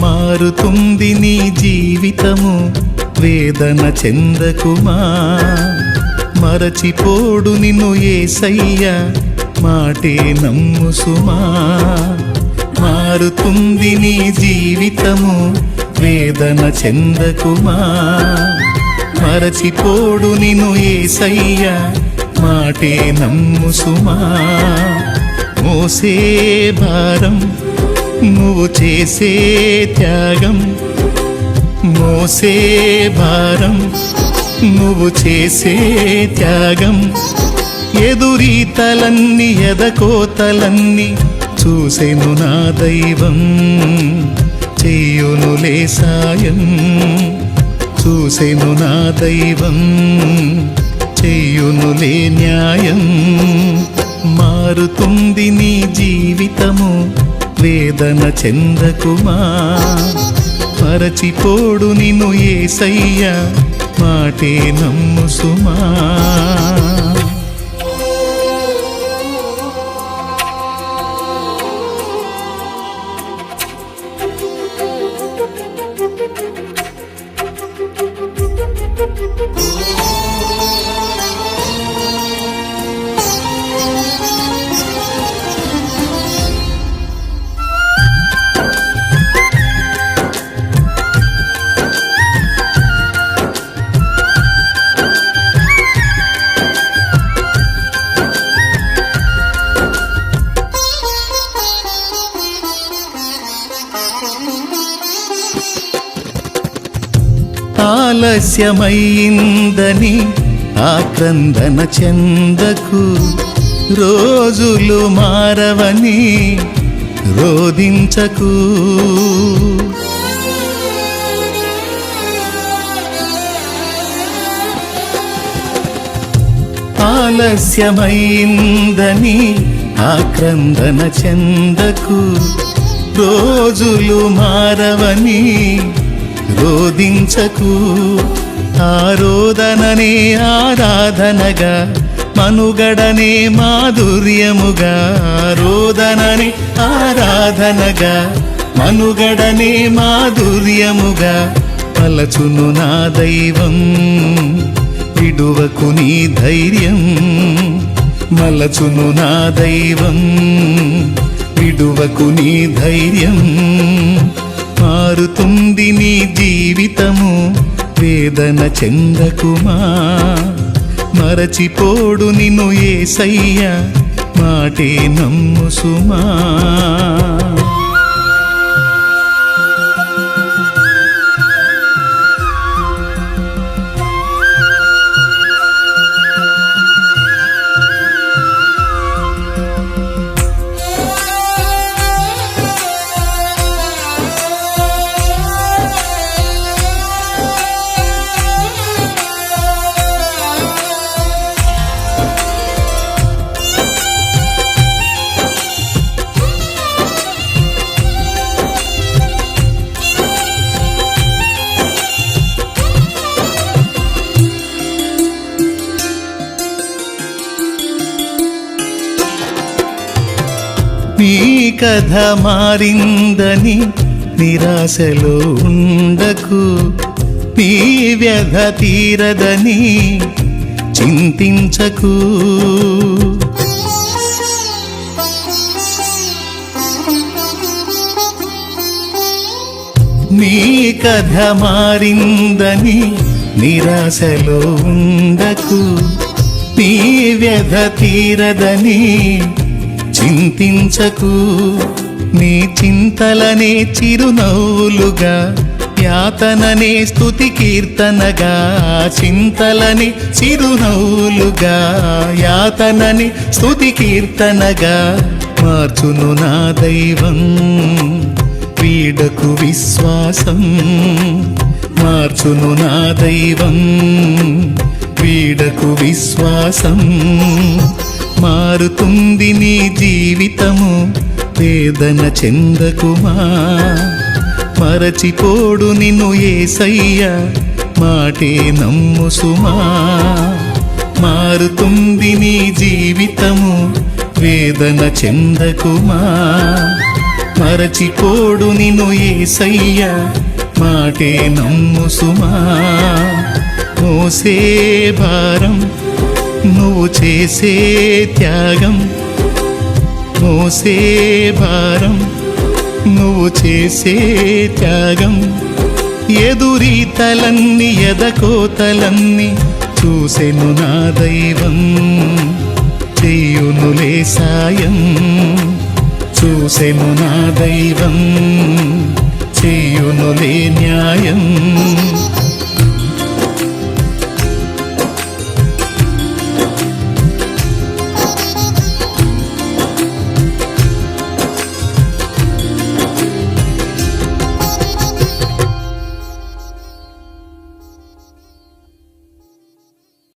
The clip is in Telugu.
మారుతుంది నీ జీవితము, వేదన చెందకుమా. మరచిపోడు నిన్ను యేసయ్య, మాటే నమ్ము సుమా. మారుతుంది నీ జీవితము, వేదన చెందకుమా. మరచిపోడు నిన్ను యేసయ్య, మాటే నమ్ము సుమా. మోసే భారం నువ్వు చేసే త్యాగం, మోసే భారం నువ్వు చేసే త్యాగం. ఎదురీతలన్నీ ఎదకోతలన్నీ చూసెను నా దైవం, చెయ్యునులే సాయం. చూసెను నా దైవం, చెయ్యునులే న్యాయం. మారుతుంది నీ జీవితము, వేదన చెందకుమా. మరచిపోడు నిన్ను యేసయ్య, మాటే నమ్ము సుమా. ఆలస్యమైందని ఆక్రందన చెందకు, రోజులు మారవని రోదించకు. ఆలస్యమైందని ఆక్రందన చెందకు, రోజులు మారవని రోదించకు. ఆరోదననే ఆరాధనగా, మనుగడనే మాధుర్యముగా. ఆరోదననే ఆరాధనగా, మనుగడనే మాధుర్యముగా. పలచును నా దైవం, విడువకు నీ ధైర్యం. మలచును నా దైవం, విడువకు నీ ధైర్యం. మారుతుంది నీ జీవితము, వేదన చెందకుమా. మరచిపోడు నిన్ను యేసయ్య, మాటే నమ్ము సుమా. నీ కథ మారిందని నిరాశలో ఉండకు, నీ వ్యధ తీరదని చింతించకు. నీ కథ మారిందని నిరాశలో ఉండకు, నీ వ్యధ తీరదని చింతించకు నీ చింతలనే చిరునవ్వులుగా యాతననే స్తుతి కీర్తనగా చింతలని చిరునవ్వులుగా యాతనని స్తుతి కీర్తనగా మార్చును నా దైవం వీడకు విశ్వాసం మార్చును నా దైవం వీడకు విశ్వాసం మారుతుంది నీ జీవితము వేదన చెందకుమా మరచిపోడు నిన్ను యేసయ్య మాటే నమ్ము సుమా మారుతుంది నీ జీవితము వేదన చెందకుమా మరచిపోడు నిన్ను యేసయ్య మాటే నమ్ము సుమా మోసే భారం నువ్వు చేసే త్యాగం మోసే భారం నువ్వు చేసే త్యాగం ఎదురీతలన్నీ ఎదకోతలన్నీ చూసెను నా దైవం చెయ్యునులే సాయం చూసెను నా దైవం చెయ్యునులే న్యాయం